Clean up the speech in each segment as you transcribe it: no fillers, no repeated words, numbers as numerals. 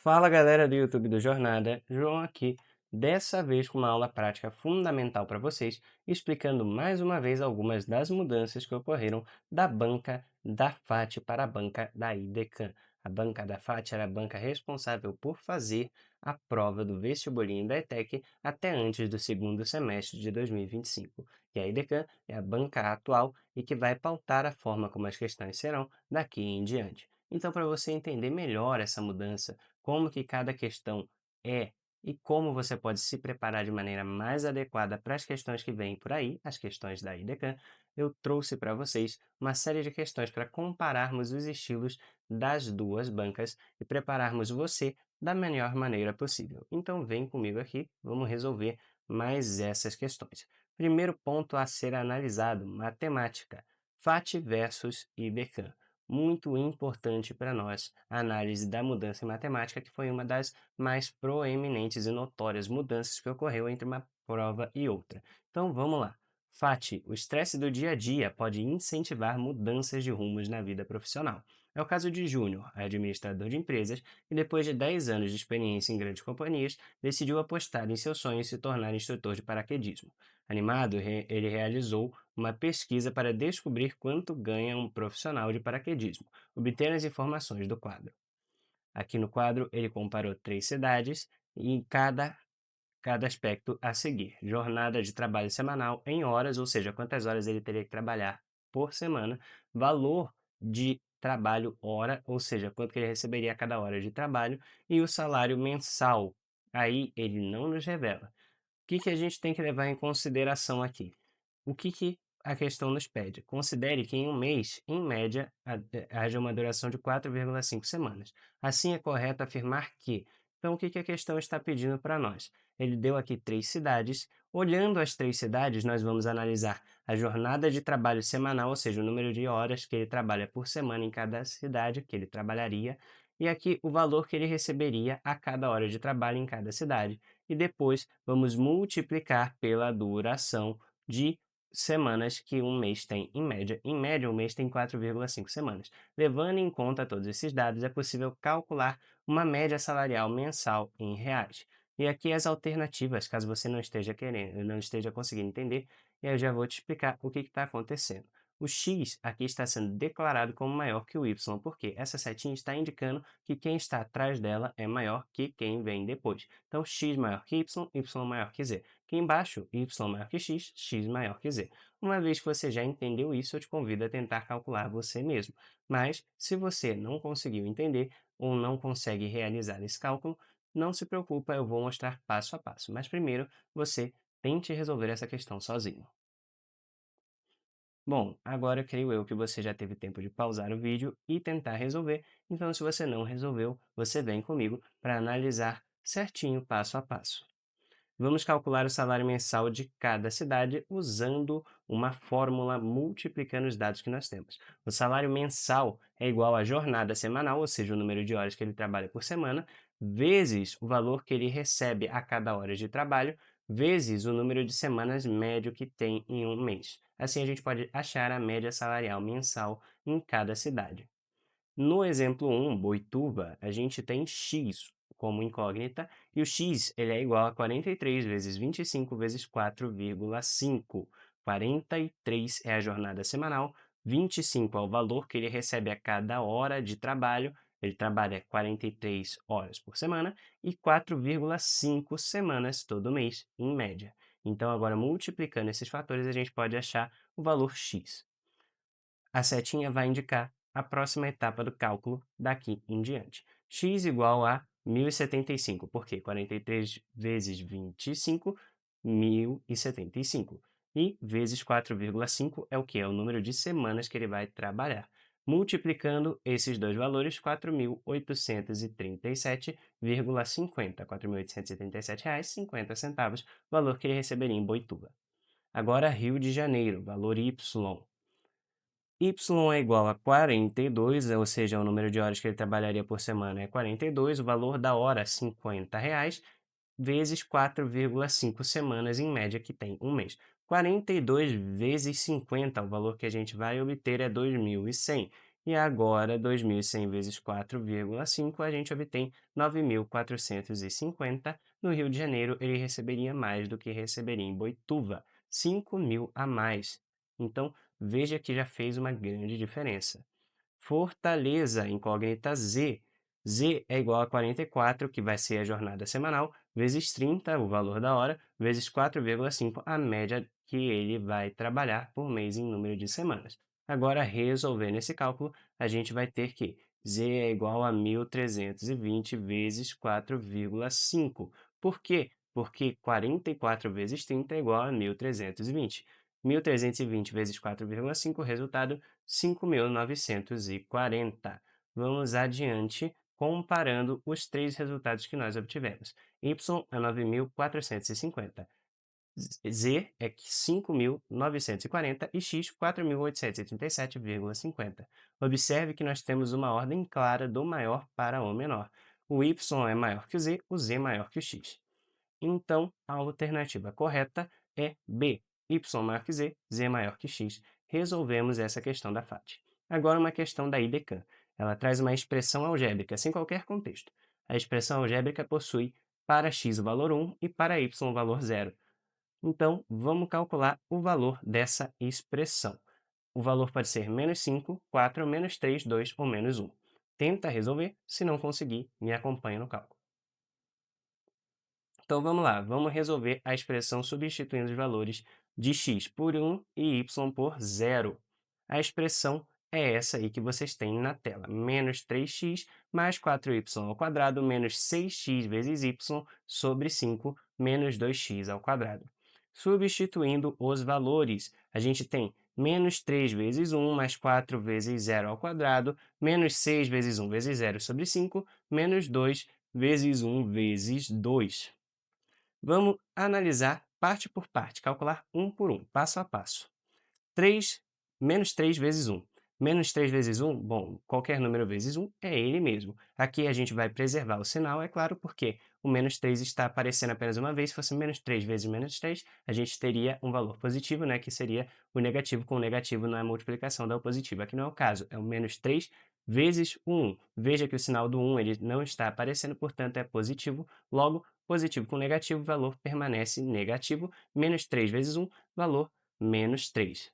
Fala galera do YouTube do Jornada, João aqui, dessa vez com uma aula prática fundamental para vocês, explicando mais uma vez algumas das mudanças que ocorreram da banca da FAT para a banca da IDECAM. A banca da FAT era a banca responsável por fazer a prova do vestibulinho da ETEC até antes do segundo semestre de 2025. E a IDECAM é a banca atual e que vai pautar a forma como as questões serão daqui em diante. Então, para você entender melhor essa mudança, como que cada questão é e como você pode se preparar de maneira mais adequada para as questões que vêm por aí, as questões da IDECAM, eu trouxe para vocês uma série de questões para compararmos os estilos das duas bancas e prepararmos você da melhor maneira possível. Então vem comigo aqui, vamos resolver mais essas questões. Primeiro ponto a ser analisado, matemática. FAT versus IDECAM, muito importante para nós a análise da mudança em matemática, que foi uma das mais proeminentes e notórias mudanças que ocorreu entre uma prova e outra. Então vamos lá. FAT, o estresse do dia a dia pode incentivar mudanças de rumos na vida profissional. É o caso de Júnior, administrador de empresas, que depois de 10 anos de experiência em grandes companhias, decidiu apostar em seu sonho e se tornar instrutor de paraquedismo. Animado, ele realizou uma pesquisa para descobrir quanto ganha um profissional de paraquedismo, obtendo as informações do quadro. Aqui no quadro, ele comparou três cidades e em cada aspecto a seguir. Jornada de trabalho semanal em horas, ou seja, quantas horas ele teria que trabalhar por semana. Valor de trabalho hora, ou seja, quanto que ele receberia a cada hora de trabalho. E o salário mensal. Aí ele não nos revela. O que a gente tem que levar em consideração aqui? O que a questão nos pede? Considere que em um mês, em média, haja uma duração de 4,5 semanas. Assim, é correto afirmar que. Então, o que a questão está pedindo para nós? Ele deu aqui três cidades. Olhando as três cidades, nós vamos analisar a jornada de trabalho semanal, ou seja, o número de horas que ele trabalha por semana em cada cidade que ele trabalharia, e aqui o valor que ele receberia a cada hora de trabalho em cada cidade. E depois vamos multiplicar pela duração de semanas que um mês tem em média. Em média, um mês tem 4,5 semanas. Levando em conta todos esses dados, é possível calcular uma média salarial mensal em reais. E aqui as alternativas, caso você não esteja querendo, não esteja conseguindo entender, e eu já vou te explicar o que está acontecendo. O x aqui está sendo declarado como maior que o y, porque essa setinha está indicando que quem está atrás dela é maior que quem vem depois. Então, x maior que y maior que z. Aqui embaixo, y maior que x maior que z. Uma vez que você já entendeu isso, eu te convido a tentar calcular você mesmo. Mas, se você não conseguiu entender ou não consegue realizar esse cálculo, não se preocupa, eu vou mostrar passo a passo. Mas primeiro, você tente resolver essa questão sozinho. Bom, agora creio eu que você já teve tempo de pausar o vídeo e tentar resolver, então se você não resolveu, você vem comigo para analisar certinho passo a passo. Vamos calcular o salário mensal de cada cidade usando uma fórmula multiplicando os dados que nós temos. O salário mensal é igual à jornada semanal, ou seja, o número de horas que ele trabalha por semana, vezes o valor que ele recebe a cada hora de trabalho, vezes o número de semanas médio que tem em um mês. Assim, a gente pode achar a média salarial mensal em cada cidade. No exemplo 1, Boituva, a gente tem x como incógnita, e o x ele é igual a 43 vezes 25 vezes 4,5. 43 é a jornada semanal, 25 é o valor que ele recebe a cada hora de trabalho, ele trabalha 43 horas por semana, e 4,5 semanas todo mês, em média. Então, agora multiplicando esses fatores, a gente pode achar o valor x. A setinha vai indicar a próxima etapa do cálculo daqui em diante. X igual a 1075, porque 43 vezes 25, 1075. E vezes 4,5 é o que? É o número de semanas que ele vai trabalhar. Multiplicando esses dois valores, 4.837,50. R$ 4.837,50, valor que ele receberia em Boituva. Agora, Rio de Janeiro, valor Y. Y é igual a 42, ou seja, o número de horas que ele trabalharia por semana é 42, o valor da hora R$ 50, vezes 4,5 semanas em média que tem um mês. 42 vezes 50, o valor que a gente vai obter é 2.100. E agora, 2.100 vezes 4,5, a gente obtém 9.450. No Rio de Janeiro, ele receberia mais do que receberia em Boituva, 5.000 a mais. Então, veja que já fez uma grande diferença. Fortaleza, incógnita Z. Z é igual a 44, que vai ser a jornada semanal, vezes 30, o valor da hora, vezes 4,5, a média que ele vai trabalhar por mês em número de semanas. Agora, resolvendo esse cálculo, a gente vai ter que Z é igual a 1.320 vezes 4,5. Por quê? Porque 44 vezes 30 é igual a 1.320. 1.320 vezes 4,5, resultado 5.940. Vamos adiante, comparando os três resultados que nós obtivemos. Y é 9.450, Z é 5.940 e X 4.837,50. Observe que nós temos uma ordem clara do maior para o menor. O Y é maior que o Z é maior que o X. Então, a alternativa correta é B. Y maior que Z, Z maior que X. Resolvemos essa questão da FAT. Agora, uma questão da IDECAN. Ela traz uma expressão algébrica, sem qualquer contexto. A expressão algébrica possui para x o valor 1 e para y o valor 0. Então, vamos calcular o valor dessa expressão. O valor pode ser menos 5, 4, menos 3, 2 ou menos 1. Tenta resolver, se não conseguir, me acompanha no cálculo. Então vamos lá, vamos resolver a expressão substituindo os valores de x por 1 e y por 0. A expressão é essa aí que vocês têm na tela, menos 3x mais 4y ao quadrado menos 6x vezes y sobre 5 menos 2x ao quadrado. Substituindo os valores, a gente tem menos 3 vezes 1 mais 4 vezes 0 ao quadrado, menos 6 vezes 1 vezes 0 sobre 5, menos 2 vezes 1 vezes 2. Vamos analisar parte por parte, calcular um por um, passo a passo. 3 menos 3 vezes 1. Menos 3 vezes 1, bom, qualquer número vezes 1 é ele mesmo. Aqui a gente vai preservar o sinal, é claro, porque o menos 3 está aparecendo apenas uma vez. Se fosse menos 3 vezes menos 3, a gente teria um valor positivo, né, que seria o negativo com o negativo na multiplicação da o positivo. Aqui não é o caso, é o menos 3 vezes o 1. Veja que o sinal do 1 ele não está aparecendo, portanto é positivo. Logo, positivo com negativo, o valor permanece negativo. Menos 3 vezes 1, valor menos 3.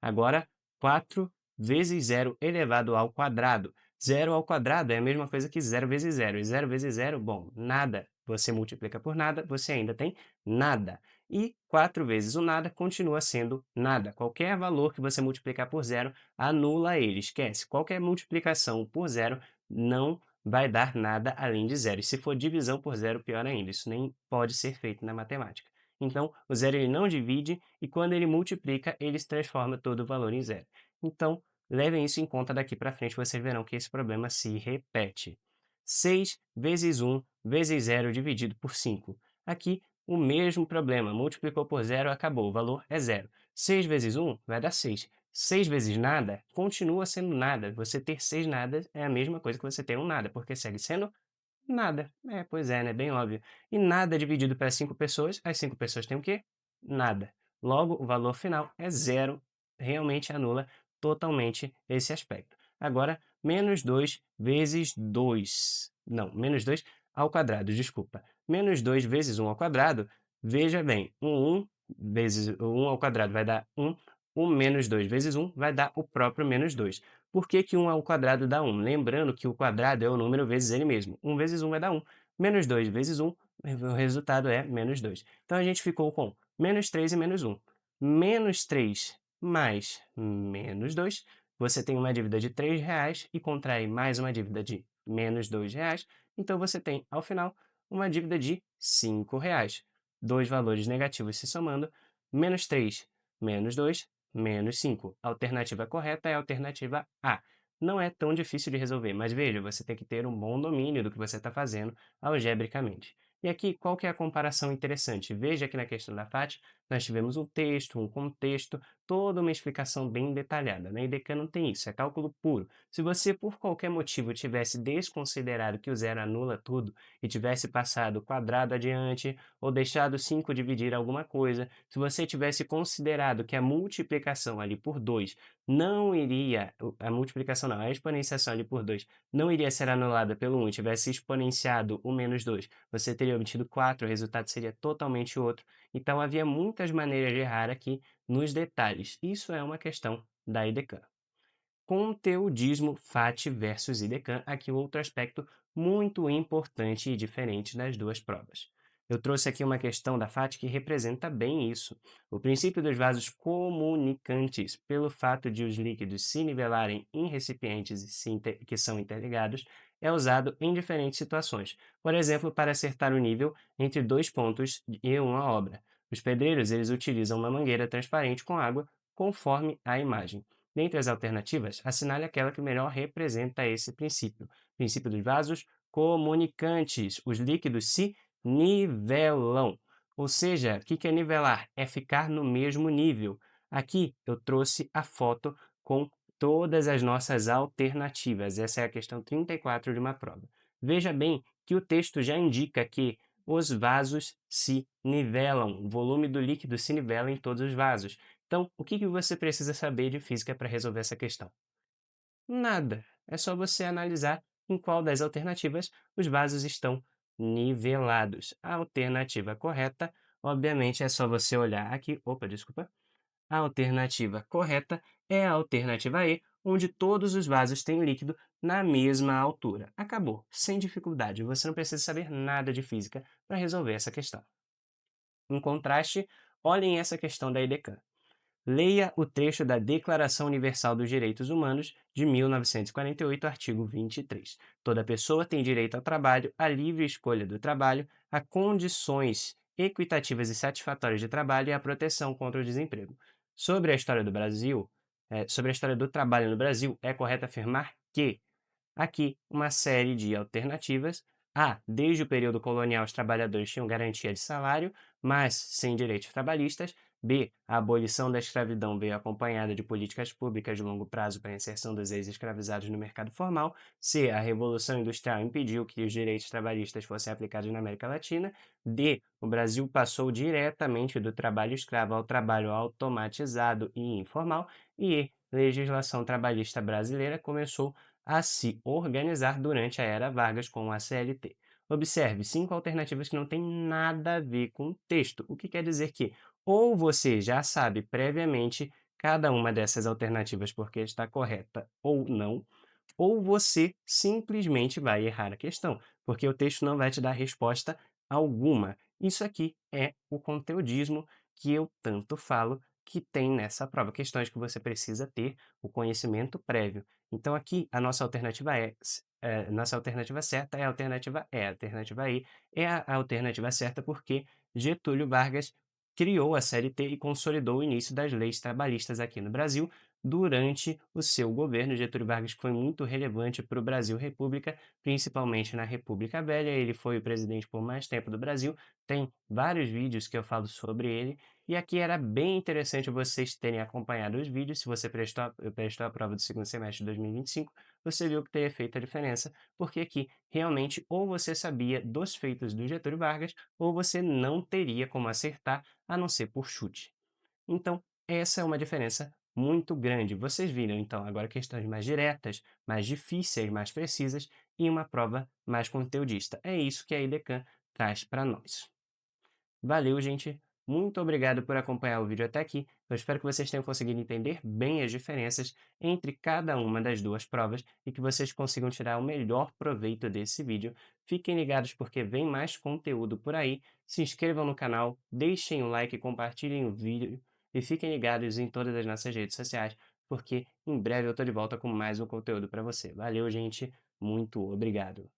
Agora, 4 vezes 0 elevado ao quadrado. 0 ao quadrado é a mesma coisa que 0 vezes 0. E 0 vezes 0, bom, nada. Você multiplica por nada, você ainda tem nada. E 4 vezes o nada continua sendo nada. Qualquer valor que você multiplicar por 0, anula ele. Esquece. Qualquer multiplicação por 0 não vai dar nada além de 0. E se for divisão por 0, pior ainda. Isso nem pode ser feito na matemática. Então, o zero ele não divide e quando ele multiplica, ele se transforma todo o valor em zero. Então, levem isso em conta daqui para frente, vocês verão que esse problema se repete. 6 vezes 1 vezes 0 dividido por 5. Aqui, o mesmo problema, multiplicou por 0, acabou, o valor é 0. 6 vezes 1 vai dar 6. 6 vezes nada continua sendo nada. Você ter 6 nadas é a mesma coisa que você ter um nada, porque segue sendo nada. É, pois é, né, bem óbvio. E nada dividido para 5 pessoas, as 5 pessoas têm o quê? Nada. Logo, o valor final é zero, realmente anula totalmente esse aspecto. Agora, menos 2 vezes 2. Não, menos 2 ao quadrado, desculpa. Menos 2 vezes 1 ao quadrado, veja bem, 1 vezes 1 ao quadrado vai dar 1, 1 menos 2 vezes 1 vai dar o próprio menos 2. Por que que 1 ao quadrado dá 1? Lembrando que o quadrado é o número vezes ele mesmo. 1 vezes 1 vai dar 1. Menos 2 vezes 1, o resultado é menos 2. Então, a gente ficou com menos 3 e menos 1. Menos 3 mais menos 2, você tem uma dívida de R$ 3 e contrai mais uma dívida de menos R$ 2. Então, você tem, ao final, uma dívida de R$ 5. Dois valores negativos se somando, menos 3 menos 2 menos 5. A alternativa correta é a alternativa A. Não é tão difícil de resolver, mas veja, você tem que ter um bom domínio do que você está fazendo algebricamente. E aqui, qual que é a comparação interessante? Veja que na questão da FAT, nós tivemos um texto, um contexto, toda uma explicação bem detalhada. Na IDECAN não tem isso, é cálculo puro. Se você, por qualquer motivo, tivesse desconsiderado que o zero anula tudo e tivesse passado o quadrado adiante ou deixado 5 dividir alguma coisa, se você tivesse considerado que a multiplicação ali por 2 não iria, a multiplicação não, a exponenciação ali por 2 não iria ser anulada pelo 1 e tivesse exponenciado o menos 2, você teria obtido 4, o resultado seria totalmente outro. Então havia muitas maneiras de errar aqui nos detalhes. Isso é uma questão da IDECAN. Conteudismo FAT versus IDECAN, aqui outro aspecto muito importante e diferente das duas provas. Eu trouxe aqui uma questão da FAT que representa bem isso. O princípio dos vasos comunicantes, pelo fato de os líquidos se nivelarem em recipientes que são interligados, é usado em diferentes situações. Por exemplo, para acertar o nível entre dois pontos e uma obra. Os pedreiros eles utilizam uma mangueira transparente com água, conforme a imagem. Dentre as alternativas, assinale aquela que melhor representa esse princípio. Princípio dos vasos comunicantes. Os líquidos se nivelam. Ou seja, o que é nivelar? É ficar no mesmo nível. Aqui eu trouxe a foto com todas as nossas alternativas. Essa é a questão 34 de uma prova. Veja bem que o texto já indica que os vasos se nivelam, o volume do líquido se nivela em todos os vasos. Então, o que você precisa saber de física para resolver essa questão? Nada. É só você analisar em qual das alternativas os vasos estão nivelados. A alternativa correta, obviamente, é só você olhar aqui. Opa, desculpa. A alternativa correta é a alternativa E, onde todos os vasos têm líquido na mesma altura. Acabou, sem dificuldade. Você não precisa saber nada de física para resolver essa questão. Em contraste, olhem essa questão da IDECAN. Leia o trecho da Declaração Universal dos Direitos Humanos de 1948, artigo 23. Toda pessoa tem direito ao trabalho, à livre escolha do trabalho, a condições equitativas e satisfatórias de trabalho e à proteção contra o desemprego. Sobre a história do Brasil, sobre a história do trabalho no Brasil, é correto afirmar que aqui, uma série de alternativas. A. Desde o período colonial, os trabalhadores tinham garantia de salário, mas sem direitos trabalhistas. B. A abolição da escravidão veio acompanhada de políticas públicas de longo prazo para a inserção dos ex-escravizados no mercado formal. C. A Revolução Industrial impediu que os direitos trabalhistas fossem aplicados na América Latina. D. O Brasil passou diretamente do trabalho escravo ao trabalho automatizado e informal. E E. Legislação trabalhista brasileira começou a se organizar durante a era Vargas com a CLT. Observe 5 alternativas que não têm nada a ver com o texto, o que quer dizer que ou você já sabe previamente cada uma dessas alternativas porque está correta ou não, ou você simplesmente vai errar a questão, porque o texto não vai te dar resposta alguma. Isso aqui é o conteudismo que eu tanto falo que tem nessa prova, questões que você precisa ter o conhecimento prévio. Então aqui a nossa alternativa nossa alternativa certa é a alternativa E. A alternativa E é a alternativa certa porque Getúlio Vargas criou a CLT e consolidou o início das leis trabalhistas aqui no Brasil durante o seu governo. Getúlio Vargas foi muito relevante para o Brasil República, principalmente na República Velha. Ele foi o presidente por mais tempo do Brasil. Tem vários vídeos que eu falo sobre ele. E aqui era bem interessante vocês terem acompanhado os vídeos. Se você prestou a prova do segundo semestre de 2025, você viu que teria feito a diferença, porque aqui realmente ou você sabia dos feitos do Getúlio Vargas, ou você não teria como acertar, a não ser por chute. Então, essa é uma diferença muito grande. Vocês viram, então, agora questões mais diretas, mais difíceis, mais precisas e uma prova mais conteudista. É isso que a IDECAN traz para nós. Valeu, gente. Muito obrigado por acompanhar o vídeo até aqui. Eu espero que vocês tenham conseguido entender bem as diferenças entre cada uma das duas provas e que vocês consigam tirar o melhor proveito desse vídeo. Fiquem ligados porque vem mais conteúdo por aí. Se inscrevam no canal, deixem o like, compartilhem o vídeo e fiquem ligados em todas as nossas redes sociais, porque em breve eu estou de volta com mais um conteúdo para você. Valeu, gente. Muito obrigado.